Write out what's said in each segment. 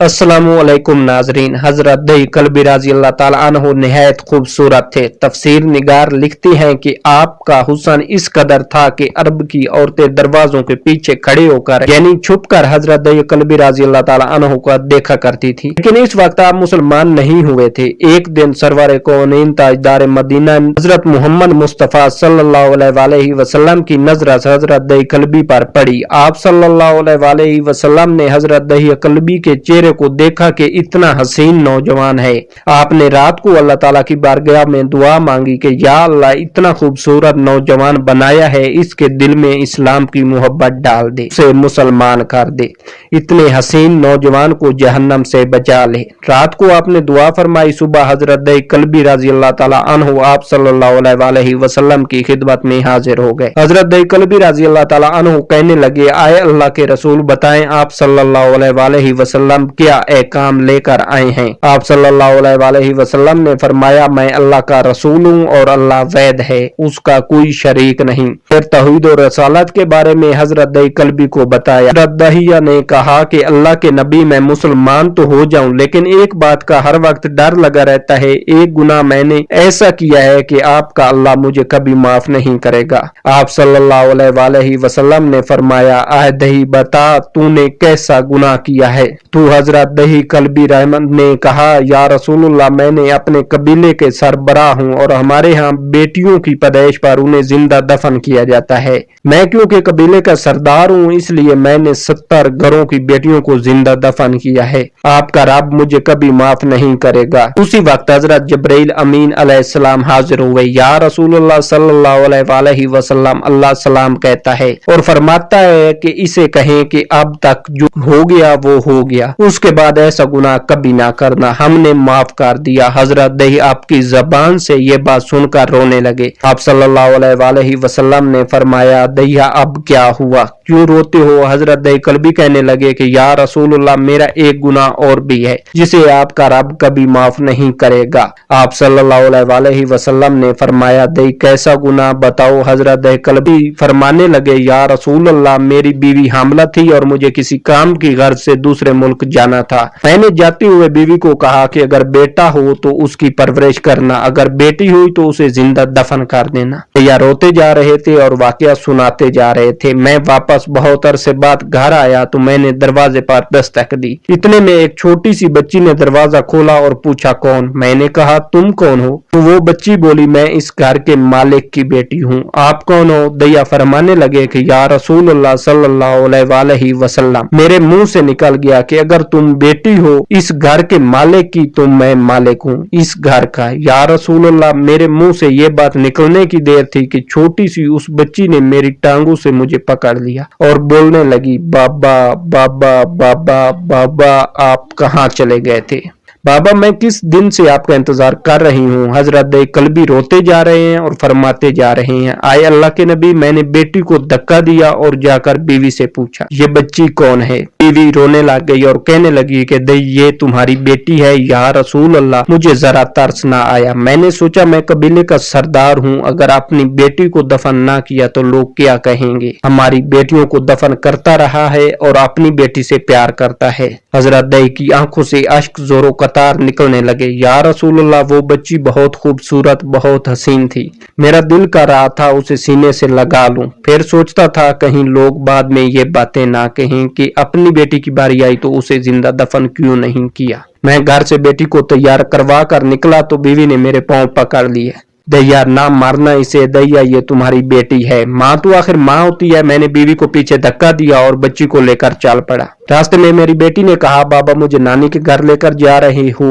अस्सलामुअलैकुम नाजरीन। हजरत दही कल्बी रज़ी अल्लाह ताला अन्हु निहायत खूबसूरत थे। तफसीर निगार लिखती हैं कि आपका हुस्न इस कदर था कि अरब की औरतें दरवाजों के पीछे खड़े होकर यानी छुपकर हजरत दही कल्बी रज़ी अल्लाह ताला अन्हु को देखा करती थी। लेकिन इस वक्त आप मुसलमान नहीं हुए थे। एक दिन सरवर कौनैन ताजदार मदीना हजरत मोहम्मद मुस्तफ़ा सल्लल्लाहु अलैहि वसल्लम की नजर हजरत दही कल्बी पर पड़ी। आप सल्लल्लाहु अलैहि वसल्लम ने हजरत दही कल्बी के चेहरे को देखा कि इतना हसीन नौजवान है। आपने रात को अल्लाह ताला की बारगाह में दुआ मांगी कि या अल्लाह इतना खूबसूरत नौजवान बनाया है, इसके दिल में इस्लाम की मोहब्बत डाल दे, उसे मुसलमान कर दे, इतने हसीन नौजवान को जहन्नम से बचा ले। रात को आपने दुआ फरमाई। सुबह हजरत दही कल्बी रज़ी अल्लाह ताला अन्हु आप सल्लल्लाहु अलैहि वसल्लम की खिदमत में हाजिर हो गए। हजरत दही कल्बी रज़ी अल्लाह ताला अन्हु कहने लगे, आए अल्लाह के रसूल, बताएं आप सल्लल्लाहु अलैहि वसल्लम क्या एहकाम लेकर आए हैं। आप सल्लल्लाहु अलैहि वसल्लम ने फरमाया, मैं अल्लाह का रसूल हूँ और अल्लाह वैद है, उसका कोई शरीक नहीं। फिर तौहीद और रसालत के बारे में हजरत दही कल्बी को बताया। हजरत दहिया ने कहा कि अल्लाह के नबी, मैं मुसलमान तो हो जाऊं, लेकिन एक बात का हर वक्त डर लगा रहता है। एक गुनाह मैंने ऐसा किया है कि आपका अल्लाह मुझे कभी माफ नहीं करेगा। आप सल्लल्लाहु अलैहि वसल्लम ने फरमाया, आह दही बता तूने कैसा गुनाह किया है। तू हजरत दही कल्बी रहमत ने कहा, या रसूलुल्लाह, मैंने अपने कबीले के सरबराह हूँ और हमारे यहाँ बेटियों की पैदाइश पर उन्हें जिंदा दफन किया जाता है। मैं क्योंकि कबीले का सरदार हूँ, इसलिए मैंने 70 घरों की बेटियों को जिंदा दफन किया है। आपका रब मुझे कभी माफ नहीं करेगा। उसी वक्त हजरत जब्राइल अमीन अलैहिस्सलाम हाजिर हुए। या रसूलुल्लाह सल्लल्लाहु अलैहि वसल्लम, अल्लाह सलाम कहता है और फरमाता है कि इसे कहें कि अब तक जो हो गया वो हो गया, उसके बाद ऐसा गुनाह कभी ना करना, हमने माफ कर दिया। हजरत दही आपकी जबान से ये बात सुनकर रोने लगे। आप सल्लल्लाहु अलैहि वसल्लम ने फरमाया, दहिया अब क्या हुआ, क्यों रोते हो। हजरत दही कल्बी कहने लगे कि या रसूलुल्लाह, मेरा एक गुनाह और भी है जिसे आपका रब कभी माफ नहीं करेगा। आप सल्लल्लाहु अलैहि वसल्लम ने फरमाया, दही कैसा गुनाह बताओ। हजरत दही कल्बी फरमाने लगे, या रसूलुल्लाह, मेरी बीवी हामला थी और मुझे किसी काम की गर्ज से दूसरे मुल्क जाना था। मैंने जाते हुए बीवी को कहा कि अगर बेटा हो तो उसकी परवरिश करना, अगर बेटी हुई तो उसे जिंदा दफन कर देना। या रोते जा रहे थे और वाकया सुनाते जा रहे थे। मैं वापस बहुत अरसे बाद घर आया तो मैंने दरवाजे पर दस्तक दी। इतने में एक छोटी सी बच्ची ने दरवाजा खोला और पूछा, कौन। मैंने कहा, तुम कौन हो। तो वो बच्ची बोली, मैं इस घर के मालिक की बेटी हूँ। आप कौन हो। दैया फरमाने लगे कि या रसूलुल्लाह सल्लल्लाहु अलैहि वसल्लम, मेरे मुंह से निकल गया कि अगर तुम बेटी हो इस घर के मालिक की तो मैं मालिक हूँ इस घर का। या रसूलुल्लाह, मेरे मुंह से ये बात निकलने की देर थी कि छोटी सी उस बच्ची ने मेरी टांगों से मुझे पकड़ लिया और बोलने लगी, बाबा बाबा बाबा बाबा, आप कहाँ चले गए थे। बाबा, मैं किस दिन से आपका इंतजार कर रही हूँ। हजरत दही कल्बी रोते जा रहे हैं और फरमाते जा रहे हैं, आए अल्लाह के नबी, मैंने बेटी को धक्का दिया और जाकर बीवी से पूछा, ये बच्ची कौन है। बीवी रोने लग गई और कहने लगी कि दही ये तुम्हारी बेटी है। या रसूल अल्लाह, मुझे जरा तरस ना आया। मैंने सोचा मैं कबीले का सरदार हूँ, अगर अपनी बेटी को दफन ना किया तो लोग क्या कहेंगे। हमारी बेटियों को दफन करता रहा है और अपनी बेटी से प्यार करता है। हजरत दही की आंखों से अश्क जोरों कतार निकलने लगे। या रसूलुल्लाह, वो बच्ची बहुत खूबसूरत, बहुत हसीन थी। मेरा दिल कर रहा था उसे सीने से लगा लूं। फिर सोचता था कहीं लोग बाद में ये बातें ना कहें कि अपनी बेटी की बारी आई तो उसे जिंदा दफन क्यों नहीं किया। मैं घर से बेटी को तैयार करवा कर निकला तो बीवी ने मेरे पांव पकड़ लिए। दैया, ना मारना इसे। दैया, ये तुम्हारी बेटी है। माँ तो आखिर माँ होती है। मैंने बीवी को पीछे धक्का दिया और बच्ची को लेकर चल पड़ा। रास्ते में मेरी बेटी ने कहा, बाबा मुझे नानी के घर लेकर जा रही हो।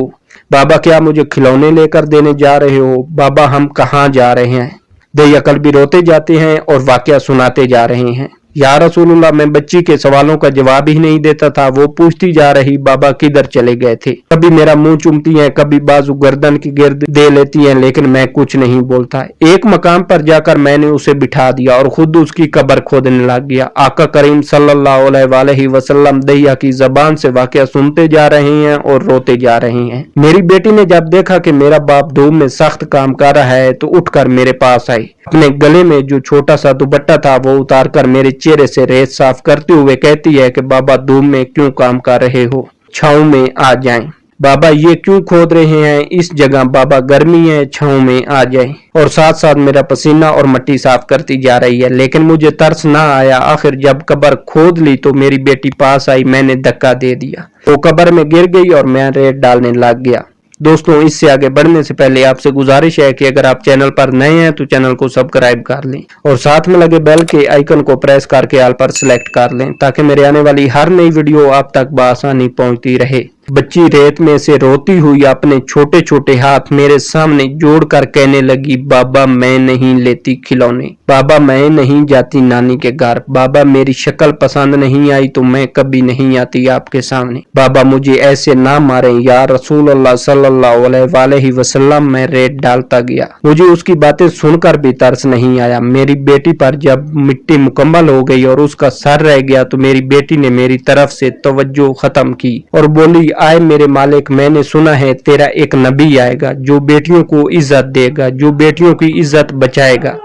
बाबा, क्या मुझे खिलौने लेकर देने जा रहे हो। बाबा, हम कहाँ जा रहे हैं। दैया कल्बी रोते जाते हैं और वाकया सुनाते जा रहे हैं। या रसूलुल्लाह, मैं बच्ची के सवालों का जवाब ही नहीं देता था। वो पूछती जा रही, बाबा किधर चले गए थे। कभी मेरा मुंह चूमती हैं, कभी बाजू गर्दन की गिर्द दे लेती हैं, लेकिन मैं कुछ नहीं बोलता। एक मकाम पर जाकर मैंने उसे बिठा दिया और खुद उसकी कब्र खोदने लग गया। आका करीम सल्लल्लाहु अलैहि वसल्लम दैया की जबान से वाकया सुनते जा रहे हैं और रोते जा रहे हैं। मेरी बेटी ने जब देखा कि मेरा बाप धूप में सख्त काम कर रहा है तो उठकर मेरे पास आई। अपने गले में जो छोटा सा दुपट्टा था वो उतारकर मेरे चेहरे से रेत साफ करते हुए कहती है कि बाबा धूप में क्यों काम कर रहे हो। छांव में आ जाएं। बाबा ये क्यों खोद रहे हैं इस जगह, बाबा गर्मी है, छांव में आ जाए। और साथ साथ मेरा पसीना और मिट्टी साफ करती जा रही है, लेकिन मुझे तरस ना आया। आखिर जब कब्र खोद ली तो मेरी बेटी पास आई, मैंने धक्का दे दिया, वो कब्र में गिर गई और मैं रेत डालने लग गया। दोस्तों, इससे आगे बढ़ने से पहले आपसे गुजारिश है कि अगर आप चैनल पर नए हैं तो चैनल को सब्सक्राइब कर लें और साथ में लगे बेल के आइकन को प्रेस करके ऑल पर सिलेक्ट कर लें, ताकि मेरे आने वाली हर नई वीडियो आप तक बआसानी पहुंचती रहे। बच्ची रेत में से रोती हुई अपने छोटे छोटे हाथ मेरे सामने जोड़कर कहने लगी, बाबा मैं नहीं लेती खिलौने, बाबा मैं नहीं जाती नानी के घर, बाबा मेरी शक्ल पसंद नहीं आई तो मैं कभी नहीं आती आपके सामने, बाबा मुझे ऐसे ना मारे या रसूल अल्लाह सल्लल्लाहु अलैहि वसल्लम। मैं रेत डालता गया, मुझे उसकी बातें सुनकर भी तरस नहीं आया। मेरी बेटी पर जब मिट्टी मुकम्मल हो गई और उसका सर रह गया तो मेरी बेटी ने मेरी तरफ से तवज्जो खत्म की और बोली, आए मेरे मालिक, मैंने सुना है तेरा एक नबी आएगा जो बेटियों को इज्जत देगा, जो बेटियों की इज्जत बचाएगा।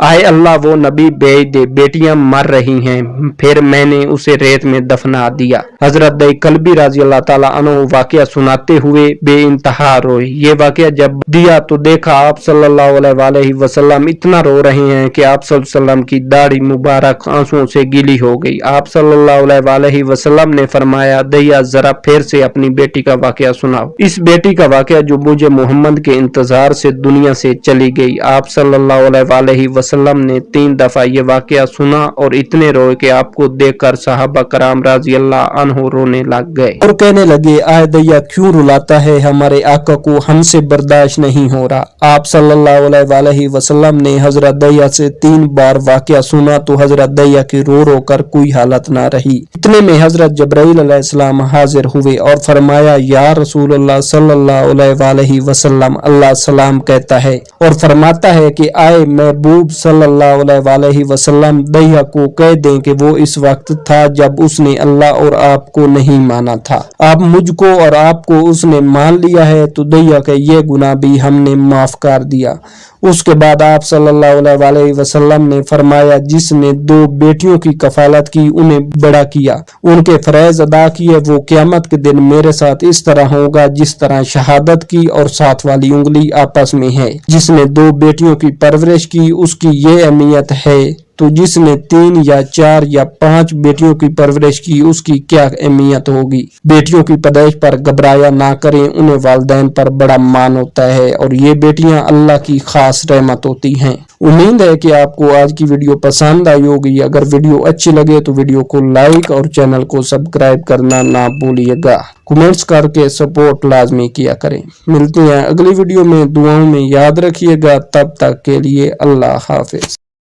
आए अल्लाह वो नबी भेज दे, बेटियां मर रही हैं। फिर मैंने उसे रेत में दफना दिया। हजरत दई कल्बी रजी अल्लाह ताला अन्हु वाकया सुनाते हुए बेइंतहा रोए। ये वाकया जब दिया तो देखा आप सल्लल्लाहु अलैहि वसल्लम इतना रो रहे हैं कि आप सल्लल्लाहु अलैहि वसल्लम की दाढ़ी मुबारक आंसुओं से गीली हो गई। आप सल्लल्लाहु अलैहि वसल्लम ने फरमाया, दैया जरा फिर से अपनी बेटी का वाकया सुनाओ, इस बेटी का वाकया जो मुझे मोहम्मद के इंतजार से दुनिया से चली गई। आप सल्लल्लाहु अलैहि वसल्लम ने 3 दफा ये वाकया सुना और इतने रोए कि आपको देखकर सहाबा कराम रजी अल्लाह अन्हु रोने लग गए और कहने लगे, आए दैया क्यों रुलाता है, हमारे आका को हमसे बर्दाश्त नहीं हो रहा। आप सल्लल्लाहु अलैहि वसल्लम ने हजरत दैया से 3 बार वाकया सुना तो हजरत दैया की रो रो कर कोई हालत ना रही। इतने में हजरत जबराइल अलैहिस्सलाम हाजिर हुए और फरमाया, या रसूल अल्लाह सल्लल्लाहु अलैहि वसल्लम, अल्लाह सलाम कहता है और फरमाता है कि आए महबूब सल्लल्लाहु अलैहि वसल्लम दैया को कह दें कि वो इस वक्त था जब उसने अल्लाह और आपको नहीं माना था। अब मुझको और आपको उसने मान लिया है तो दैया का ये गुनाह भी हमने माफ कर दिया। उसके बाद आप सल्लल्लाहु अलैहि वसल्लम ने फरमाया, जिसने 2 बेटियों की कफालत की उन्हें बड़ा किया, उनके फरैज अदा किए, वो क़यामत के दिन मेरे साथ इस तरह होगा जिस तरह शहादत की और साथ वाली उंगली आपस में है। जिसने 2 बेटियों की परवरिश की उसकी ये अहमियत है, तो जिसने 3 या 4 या 5 बेटियों की परवरिश की उसकी क्या अहमियत होगी। बेटियों की पैदाइश पर घबराया ना करें, उन्हें वालिदैन पर बड़ा मान होता है और ये बेटियां अल्लाह की खास रहमत होती हैं। उम्मीद है कि आपको आज की वीडियो पसंद आई होगी। अगर वीडियो अच्छी लगे तो वीडियो को लाइक और चैनल को सब्सक्राइब करना ना भूलिएगा। कमेंट्स करके सपोर्ट लाजमी किया करें। मिलते हैं अगली वीडियो में, दुआओं में याद रखिएगा। तब तक के लिए अल्लाह हाफिज।